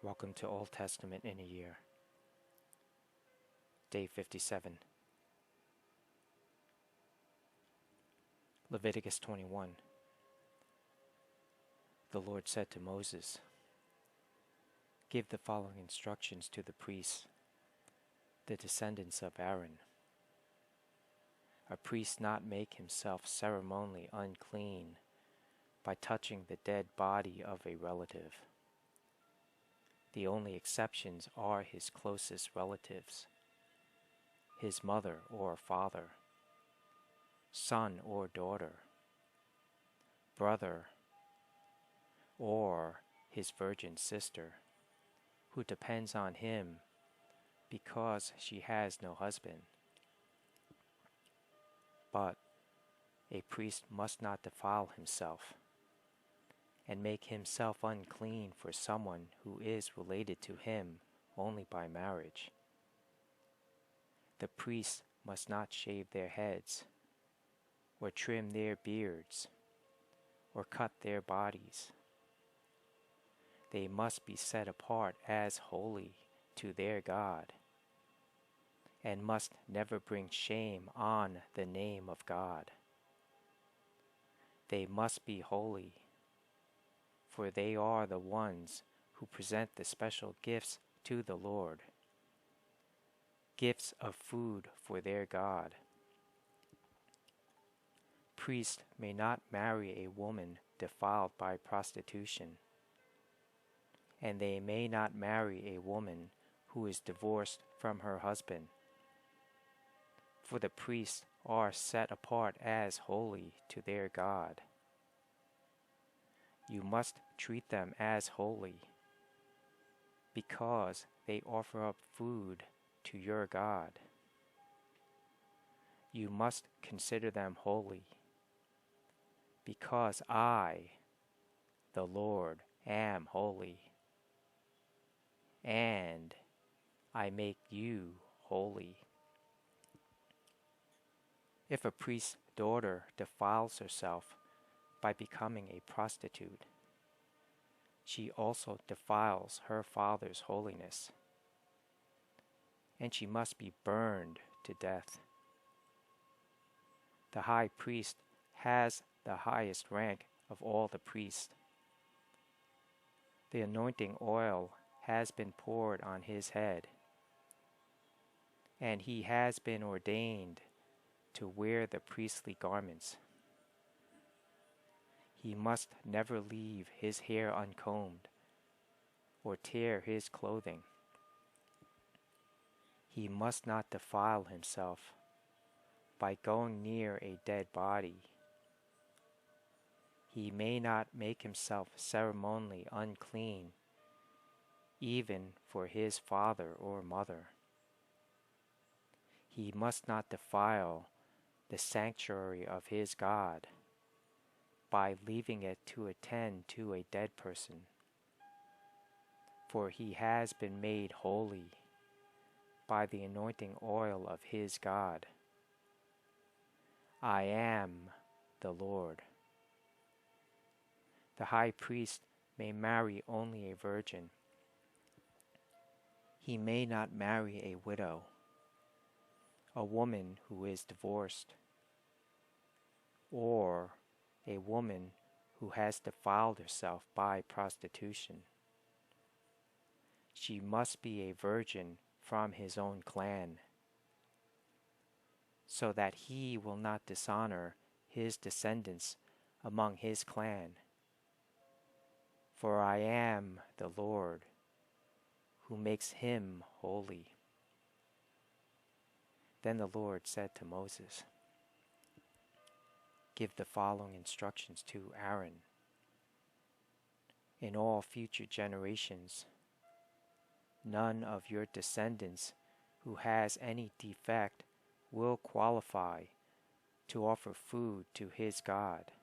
Welcome to Old Testament in a Year. Day 57. Leviticus 21. The Lord said to Moses, "Give the following instructions to the priests, the descendants of Aaron. A priest not make himself ceremonially unclean by touching the dead body of a relative. The only exceptions are his closest relatives, his mother or father, son or daughter, brother, or his virgin sister, who depends on him because she has no husband. But a priest must not defile himself and make himself unclean for someone who is related to him only by marriage. The priests must not shave their heads, or trim their beards, or cut their bodies. They must be set apart as holy to their God, and must never bring shame on the name of God. They must be holy, for they are the ones who present the special gifts to the Lord, gifts of food for their God. Priests may not marry a woman defiled by prostitution, and they may not marry a woman who is divorced from her husband, for the priests are set apart as holy to their God. You must treat them as holy, because they offer up food to your God. You must consider them holy, because I, the Lord, am holy, and I make you holy. If a priest's daughter defiles herself by becoming a prostitute, she also defiles her father's holiness, and she must be burned to death. The high priest has the highest rank of all the priests. The anointing oil has been poured on his head, and he has been ordained to wear the priestly garments. He must never leave his hair uncombed or tear his clothing. He must not defile himself by going near a dead body. He may not make himself ceremonially unclean, even for his father or mother. He must not defile the sanctuary of his God by leaving it to attend to a dead person, for he has been made holy by the anointing oil of his God. I am the Lord. The high priest may marry only a virgin. He may not marry a widow, a woman who is divorced, or a woman who has defiled herself by prostitution. She must be a virgin from his own clan, so that he will not dishonor his descendants among his clan. For I am the Lord, who makes him holy." Then the Lord said to Moses, "Give the following instructions to Aaron. In all future generations, none of your descendants who has any defect will qualify to offer food to his God.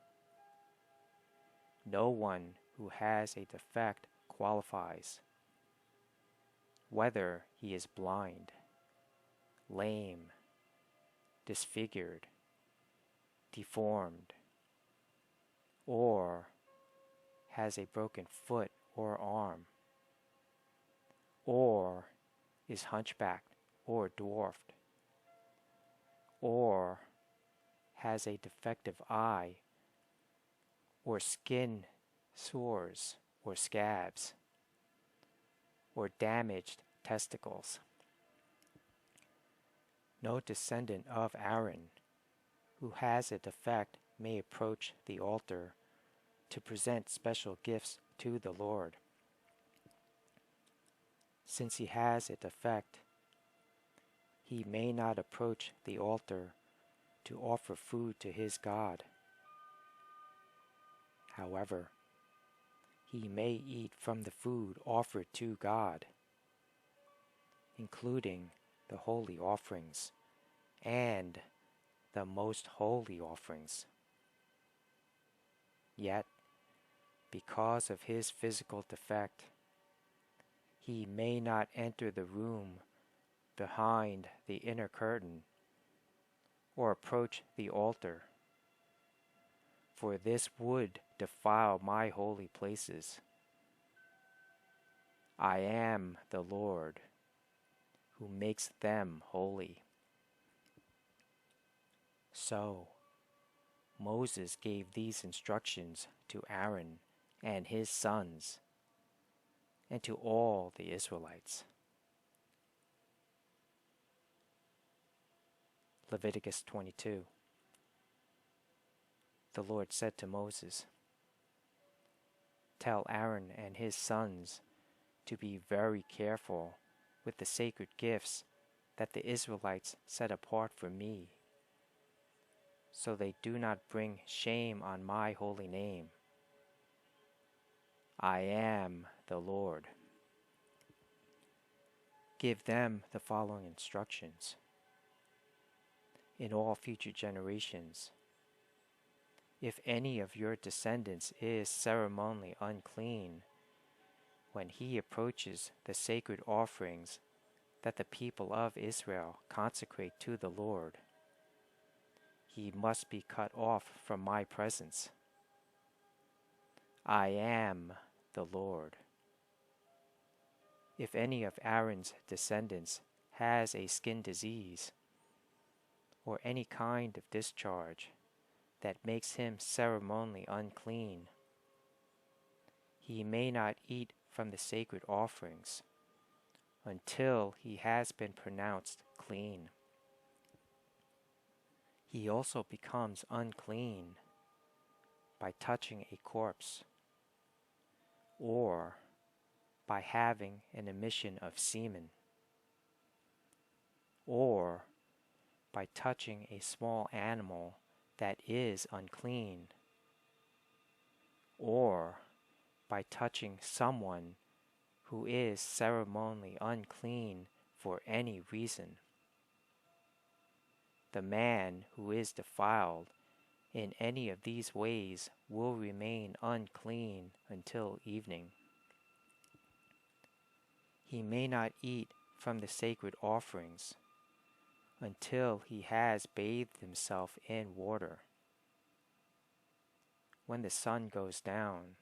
No one who has a defect qualifies, whether he is blind, lame, disfigured, deformed, or has a broken foot or arm. or is hunchbacked or dwarfed, or has a defective eye, or skin sores or scabs, or damaged testicles. No descendant of Aaron who has a defect may approach the altar to present special gifts to the Lord. Since he has a defect, he may not approach the altar to offer food to his God. However, he may eat from the food offered to God, including the holy offerings and the most holy offerings. Yet, because of his physical defect, he may not enter the room behind the inner curtain or approach the altar, for this would defile my holy places. I am the Lord, who makes them holy. So, Moses gave these instructions to Aaron and his sons, and to all the Israelites. Leviticus 22. The Lord said to Moses, "Tell Aaron and his sons to be very careful with the sacred gifts that the Israelites set apart for me, so they do not bring shame on my holy name. I am the Lord. Give them the following instructions. In all future generations, if any of your descendants is ceremonially unclean, when he approaches the sacred offerings that the people of Israel consecrate to the Lord, he must be cut off from my presence. I am the Lord. If any of Aaron's descendants has a skin disease or any kind of discharge that makes him ceremonially unclean, he may not eat from the sacred offerings until he has been pronounced clean. He also becomes unclean by touching a corpse or by having an emission of semen, or by touching a small animal that is unclean, or by touching someone who is ceremonially unclean for any reason. The man who is defiled in any of these ways will remain unclean until evening. He may not eat from the sacred offerings until he has bathed himself in water. When the sun goes down,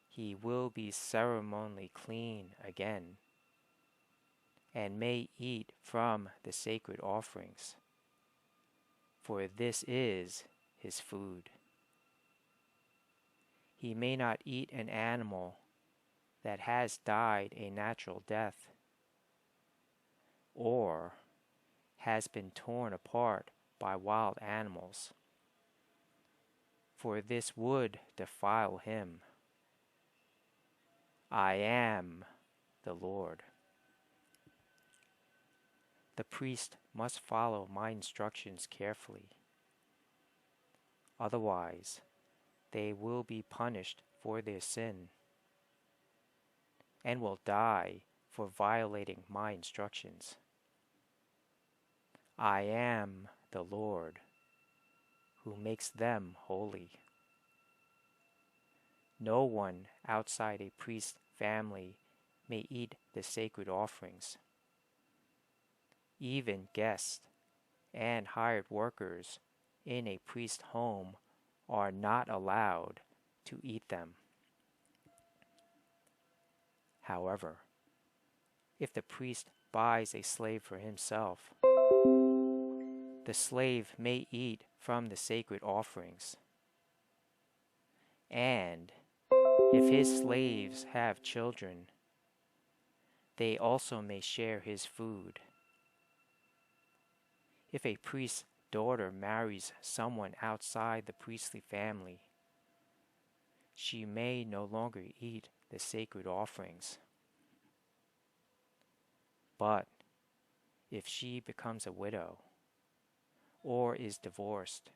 he will be ceremonially clean again, and may eat from the sacred offerings, for this is his food. He may not eat an animal that has died a natural death, or has been torn apart by wild animals, for this would defile him. I am the Lord. The priest must follow my instructions carefully. Otherwise, they will be punished for their sin and will die for violating my instructions. I am the Lord, who makes them holy. No one outside a priest's family may eat the sacred offerings. Even guests and hired workers in a priest's home are not allowed to eat them. However, If the priest buys a slave for himself, the slave may eat from the sacred offerings. And if his slaves have children, they also may share his food. If a priest's daughter marries someone outside the priestly family, she may no longer eat the sacred offerings. But if she becomes a widow or is divorced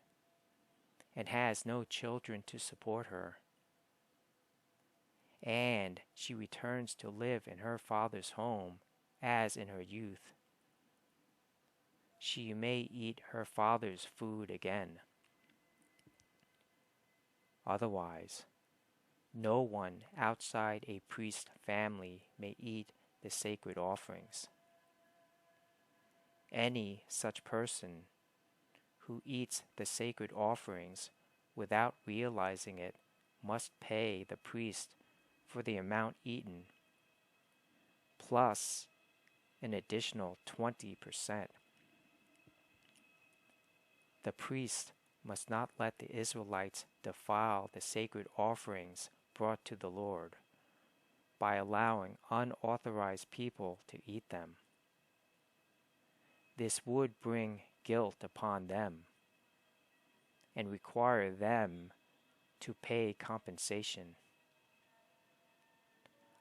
and has no children to support her, and she returns to live in her father's home as in her youth, she may eat her father's food again. Otherwise, no one outside a priest's family may eat the sacred offerings. Any such person who eats the sacred offerings without realizing it must pay the priest for the amount eaten, plus an additional 20%. The priest must not let the Israelites defile the sacred offerings brought to the Lord by allowing unauthorized people to eat them. This would bring guilt upon them and require them to pay compensation.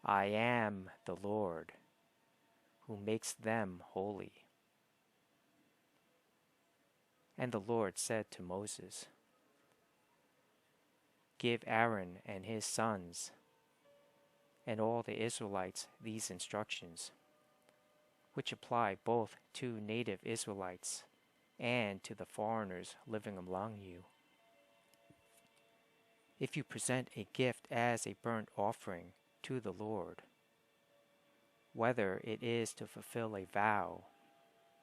I am the Lord, who makes them holy. And the Lord said to Moses, Give Aaron and his sons and all the Israelites these instructions, which apply both to native Israelites and to the foreigners living among you. If you present a gift as a burnt offering to the Lord, whether it is to fulfill a vow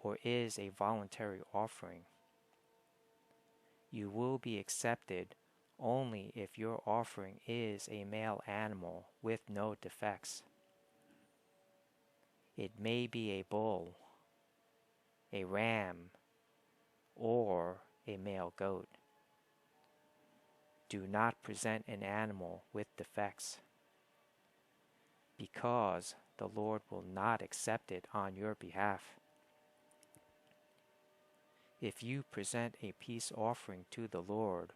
or is a voluntary offering, you will be accepted only if your offering is a male animal with no defects. It may be a bull, a ram, or a male goat. Do not present an animal with defects, because the Lord will not accept it on your behalf. If you present a peace offering to the Lord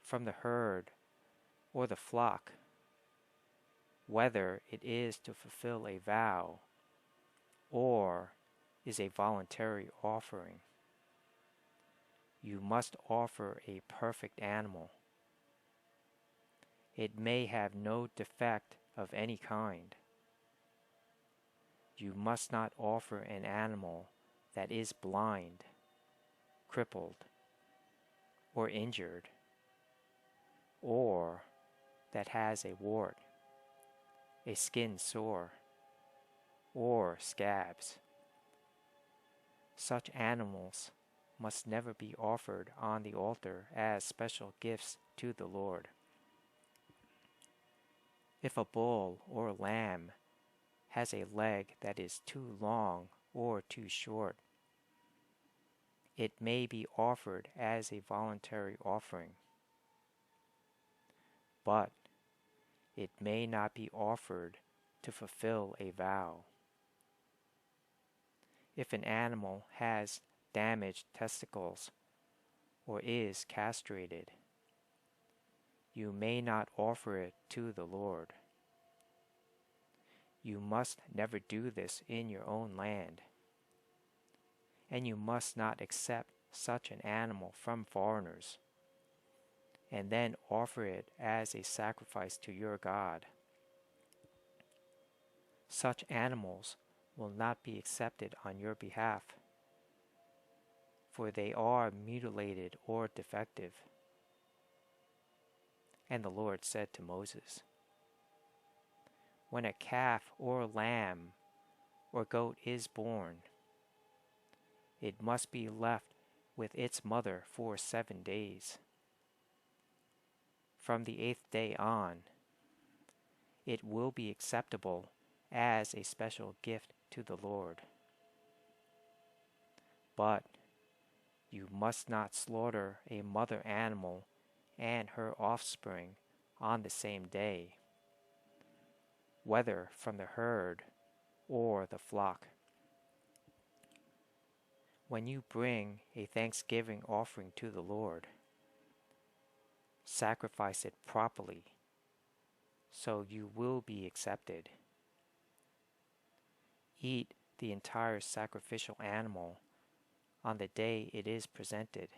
from the herd or the flock, whether it is to fulfill a vow or is a voluntary offering, you must offer a perfect animal. It may have no defect of any kind. You must not offer an animal that is blind, crippled, or injured, or that has a wart, a skin sore, or scabs. Such animals must never be offered on the altar as special gifts to the Lord. If a bull or lamb has a leg that is too long or too short, it may be offered as a voluntary offering, but it may not be offered to fulfill a vow. If an animal has damaged testicles or is castrated, you may not offer it to the Lord. You must never do this in your own land, and you must not accept such an animal from foreigners and then offer it as a sacrifice to your God. Such animals will not be accepted on your behalf, for they are mutilated or defective. And the Lord said to Moses, When a calf or lamb or goat is born, it must be left with its mother for 7 days. From the 8th day on, it will be acceptable as a special gift to the Lord. But you must not slaughter a mother animal and her offspring on the same day, whether from the herd or the flock. When you bring a thanksgiving offering to the Lord, sacrifice it properly, so you will be accepted. Eat the entire sacrificial animal on the day it is presented.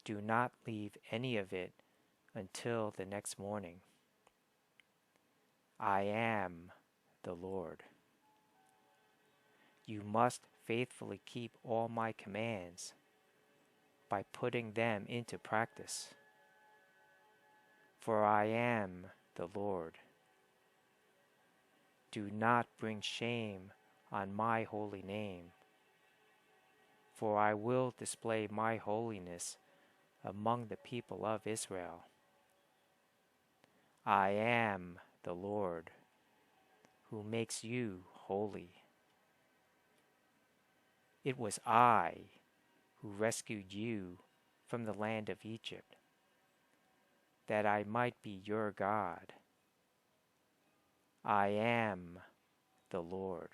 Do not leave any of it until the next morning. I am the Lord. You must faithfully keep all my commands by putting them into practice. For I am the Lord. Do not bring shame on my holy name, for I will display my holiness among the people of Israel. I am the Lord, who makes you holy. It was I who rescued you from the land of Egypt, that I might be your God. I am the Lord.